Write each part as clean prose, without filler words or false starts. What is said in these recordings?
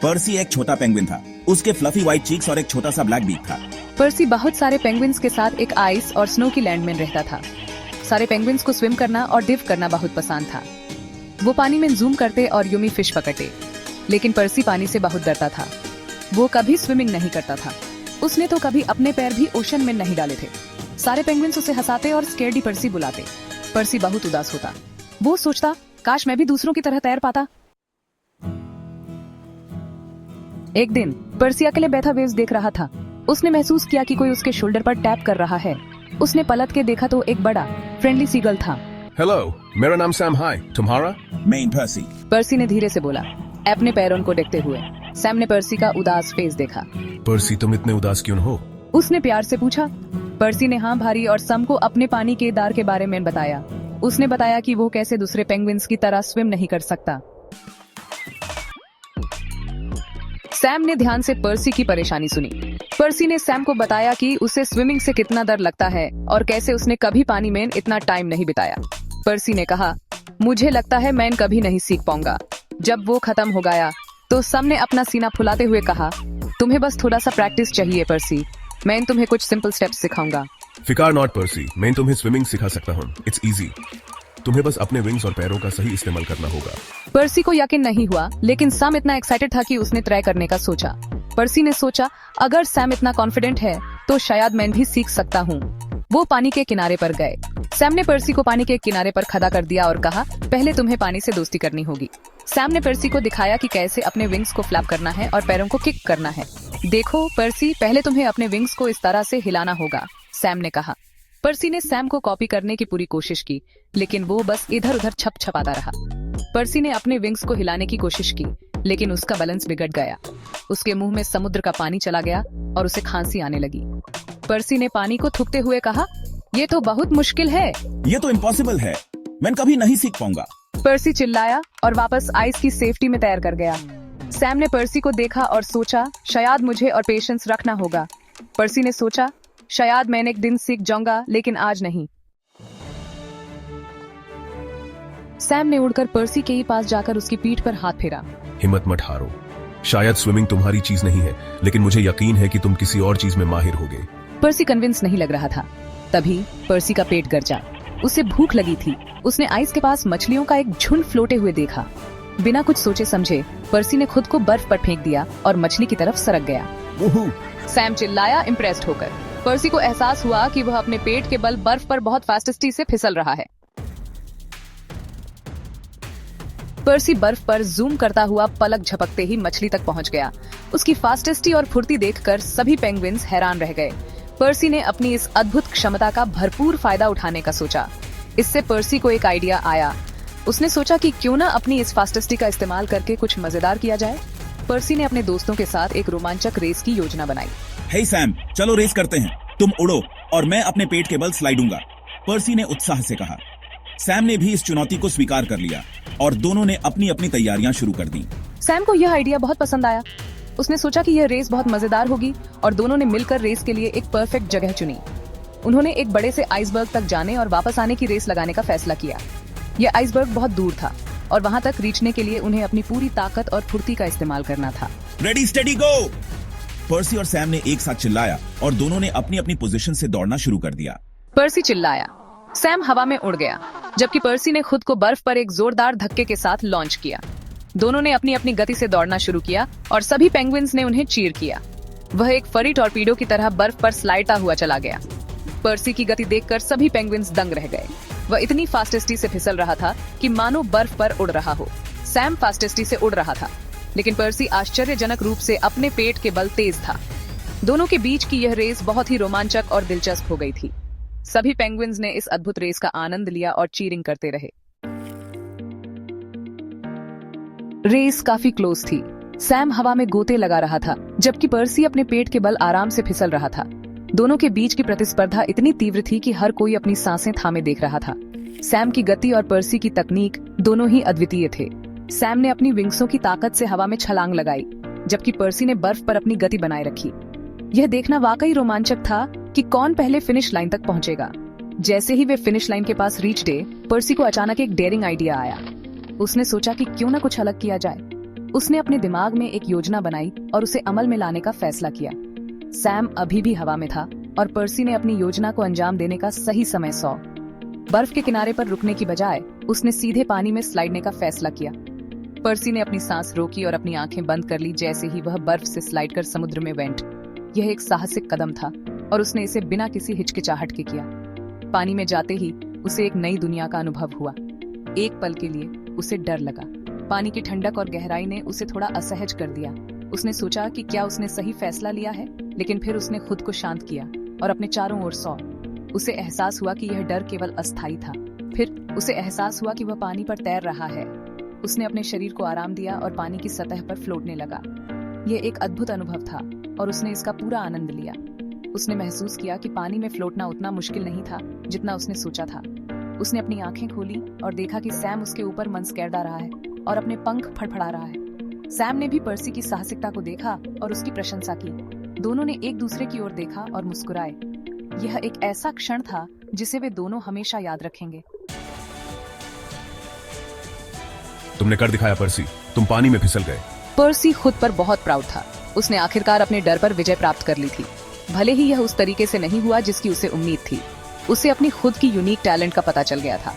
पर्सी एक छोटा पेंगुइन था। उसके फ्लफी व्हाइट चीक्स और एक छोटा सा ब्लैक बीक था। पर्सी बहुत सारे पेंगुइन्स के साथ एक आइस और स्नो की लैंड में रहता था। सारे पेंगुइन्स को स्विम करना और डिव करना बहुत पसंद था। वो पानी में जूम करते और युमी फिश पकड़ते, लेकिन पर्सी पानी से बहुत डरता था। वो कभी स्विमिंग नहीं करता था। उसने तो कभी अपने पैर भी ओशन में नहीं डाले थे। सारे पेंगुइन्स उसे हंसाते और स्केर्डी पर्सी बुलाते। पर्सी बहुत उदास होता। वो सोचता, काश मैं भी दूसरों की तरह तैर पाता। एक दिन पर्सी अकेले बैठा वेव्स देख रहा था। उसने महसूस किया कि कोई उसके शोल्डर पर टैप कर रहा है। उसने पलट के देखा तो एक बड़ा फ्रेंडली सीगल था। हेलो, मेरा नाम सैम है। तुम्हारा? मैं पर्सी। पर्सी ने धीरे से बोला, अपने पैरों को देखते हुए। सैम ने पर्सी का उदास फेस देखा। पर्सी, तुम इतने उदास क्यों हो? उसने प्यार से पूछा। पर्सी ने हाँ भारी और सैम को अपने पानी के दार के बारे में बताया। उसने बताया कि वो कैसे दूसरे पेंगुइन्स की तरह स्विम नहीं कर सकता। सैम ने ध्यान से पर्सी की परेशानी सुनी। पर्सी ने सैम को बताया कि उसे स्विमिंग से कितना डर लगता है और कैसे उसने कभी पानी में इतना टाइम नहीं बिताया। पर्सी ने कहा, मुझे लगता है मैं कभी नहीं सीख पाऊंगा। जब वो खत्म हो गया तो सैम ने अपना सीना फुलाते हुए कहा, तुम्हें बस थोड़ा सा प्रैक्टिस चाहिए पर्सी। मैं तुम्हें कुछ सिंपल स्टेप्स सिखाऊंगा। फिकार नॉट पर्सी, मैं तुम्हें स्विमिंग सिखा सकता हूँ। It's easy. तुम्हें बस अपने विंग्स और पैरों का सही इस्तेमाल करना होगा। पर्सी को यकीन नहीं हुआ, लेकिन सैम इतना एक्साइटेड था कि उसने ट्राई करने का सोचा। पर्सी ने सोचा, अगर सैम इतना कॉन्फिडेंट है तो शायद मैं भी सीख सकता हूँ। वो पानी के किनारे पर गए। सैम ने पर्सी को पानी के किनारे पर खड़ा कर दिया और कहा, पहले तुम्हें पानी से दोस्ती करनी होगी। सैम ने पर्सी को दिखाया कि कैसे अपने विंग्स को फ्लैप करना है और पैरों को किक करना है। देखो पर्सी, पहले तुम्हें अपने विंग्स को इस तरह से हिलाना होगा, सैम ने कहा। पर्सी ने सैम को कॉपी करने की पूरी कोशिश की, लेकिन वो बस इधर उधर छप छपाता रहा। पर्सी ने अपने विंग्स को हिलाने की कोशिश की, लेकिन उसका बैलेंस बिगड़ गया। उसके मुंह में समुद्र का पानी चला गया और उसे खांसी आने लगी। पर्सी ने पानी को थूकते हुए कहा, ये तो बहुत मुश्किल है। ये तो इम्पॉसिबल है, मैं कभी नहीं सीख पाऊंगा। पर्सी चिल्लाया और वापस आइस की सेफ्टी में तैर कर गया। सैम ने पर्सी को देखा और सोचा, शायद मुझे और पेशेंस रखना होगा। पर्सी ने सोचा, शायद मैं एक दिन सीख जाऊंगा, लेकिन आज नहीं। सैम ने उड़कर पर्सी के ही पास जाकर उसकी पीठ पर हाथ फेरा। हिम्मत मत हारो। शायद स्विमिंग तुम्हारी चीज नहीं है, लेकिन मुझे यकीन है कि तुम किसी और चीज में माहिर होगे। पर्सी कन्विंस नहीं लग रहा था। तभी पर्सी का पेट गरजा। उसे भूख लगी थी। उसने आइस के पास मछलियों का एक झुंड फ्लोटे हुए देखा। बिना कुछ सोचे समझे पर्सी ने खुद को बर्फ पर फेंक दिया और मछली की तरफ सरक गया। सैम चिल्लाया इम्प्रेस्ड होकर। पर्सी को एहसास हुआ कि वह अपने पेट के बल बर्फ पर बहुत फास्टेस्टी से फिसल रहा है। पर्सी बर्फ पर जूम करता हुआ पलक झपकते ही मछली तक पहुंच गया। उसकी फास्टेस्टी और फुर्ती देखकर सभी पेंगुइन्स हैरान रह गए। पर्सी ने अपनी इस अद्भुत क्षमता का भरपूर फायदा उठाने का सोचा। इससे पर्सी को एक आइडिया आया। उसने सोचा कि क्यों न अपनी इस फास्टेस्टी का इस्तेमाल करके कुछ मजेदार किया जाए। पर्सी ने अपने दोस्तों के साथ एक रोमांचक रेस की योजना बनाई। हे सैम, चलो रेस करते हैं। तुम उड़ो और मैं अपने पेट के बल स्लाइडूंगा, पर्सी ने उत्साह से कहा। सैम ने भी इस चुनौती को स्वीकार कर लिया और दोनों ने अपनी अपनी तैयारियां शुरू कर दी। सैम को यह आइडिया बहुत पसंद आया। उसने सोचा कि यह रेस बहुत मजेदार होगी और दोनों ने मिलकर रेस के लिए एक परफेक्ट जगह चुनी। उन्होंने एक बड़े से आइसबर्ग तक जाने और वापस आने की रेस लगाने का फैसला किया। यह आइसबर्ग बहुत दूर था और वहां तक रीचने के लिए उन्हें अपनी पूरी ताकत और फुर्ती का इस्तेमाल करना था। रेडी स्टेडी गो! पर्सी और सैम ने एक साथ चिल्लाया और दोनों ने अपनी अपनी पोजीशन से दौड़ना शुरू कर दिया। पर्सी चिल्लाया। सैम हवा में उड़ गया, जबकि पर्सी ने खुद को बर्फ पर एक जोरदार धक्के के साथ लॉन्च किया। दोनों ने अपनी अपनी गति से दौड़ना शुरू किया और सभी पेंगुइन्स ने उन्हें चीर किया। वह एक फरी टॉर्पीडो की तरह बर्फ पर स्लाइडता हुआ चला गया। पर्सी की गति देखकर सभी पेंगुइन्स दंग रह गए। वह इतनी फास्टेस्टी से फिसल रहा था कि मानो बर्फ पर उड़ रहा हो। सैम फास्टेस्टी से उड़ रहा था, लेकिन पर्सी आश्चर्यजनक रूप से अपने पेट के बल तेज था। दोनों के बीच की यह रेस बहुत ही रोमांचक और दिलचस्प हो गई थी। सभी पेंगुइन्स ने इस अद्भुत रेस का आनंद लिया और चीरिंग करते रहे। रेस काफी क्लोज थी। सैम हवा में गोते लगा रहा था, जबकि पर्सी अपने पेट के बल आराम से फिसल रहा था। दोनों के बीच की प्रतिस्पर्धा इतनी तीव्र थी कि हर कोई अपनी सांसें थामे देख रहा था। सैम की गति और पर्सी की तकनीक दोनों ही अद्वितीय थे। सैम ने अपनी विंग्सों की ताकत से हवा में छलांग लगाई, जबकि पर्सी ने बर्फ पर अपनी गति बनाए रखी। यह देखना वाकई रोमांचक था कि कौन पहले फिनिश लाइन तक पहुंचेगा। जैसे ही वे फिनिश लाइन के पास रीच डे, पर्सी को अचानक एक डेयरिंग आइडिया आया। उसने सोचा कि क्यों ना कुछ अलग किया जाए। उसने अपने दिमाग में एक योजना बनाई और उसे अमल में लाने का फैसला किया। सैम अभी भी हवा में था और पर्सी ने अपनी योजना को अंजाम देने का सही समय सौ। बर्फ के किनारे पर रुकने की बजाय उसने सीधे पानी में स्लाइडने का फैसला किया। पर्सी ने अपनी सांस रोकी और अपनी आंखें बंद कर ली जैसे ही वह बर्फ से स्लाइड कर समुद्र में वेंट। यह एक साहसिक कदम था और उसने इसे बिना किसी हिचकिचाहट के किया। पानी में जाते ही उसे एक नई दुनिया का अनुभव हुआ। एक पल के लिए उसे डर लगा। पानी की ठंडक और गहराई ने उसे थोड़ा असहज कर दिया। उसने सोचा कि क्या उसने सही फैसला लिया है, लेकिन फिर उसने खुद को शांत किया और अपने चारों ओर सौ। उसे एहसास हुआ कि यह डर केवल अस्थायी था। फिर उसे एहसास हुआ कि वह पानी पर तैर रहा है। उसने अपने शरीर को आराम दिया और पानी की सतह पर फ्लोटने लगा। यह एक अद्भुत अनुभव था और उसने इसका पूरा आनंद लिया। उसने महसूस किया कि पानी में फ्लोटना उतना मुश्किल नहीं था जितना उसने सोचा था। उसने अपनी आंखें खोली और देखा कि सैम उसके ऊपर मनस्कैरदा रहा है और अपने पंख फड़फड़ा रहा है। सैम ने भी पर्सी की साहसिकता को देखा और उसकी प्रशंसा की। दोनों ने एक दूसरे की ओर देखा और मुस्कुराए। यह एक ऐसा क्षण था जिसे वे दोनों हमेशा याद रखेंगे। तुमने कर दिखाया पर्सी, तुम पानी में फिसल गए। पर्सी खुद पर बहुत प्राउड था। उसने आखिरकार अपने डर पर विजय प्राप्त कर ली थी। भले ही यह उस तरीके से नहीं हुआ जिसकी उसे उम्मीद थी। उसे अपनी खुद की यूनिक टैलेंट का पता चल गया था।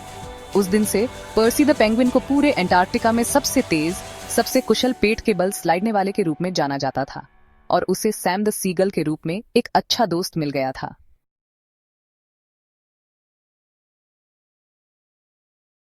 उस दिन से पर्सी द पेंगुइन को पूरे एंटार्क्टिका में सबसे तेज, सबसे कुशल पेट के बल स्लाइडने वाले के रूप में जाना जाता था और उसे सैम द सीगल के रूप में एक अच्छा दोस्त मिल गया था।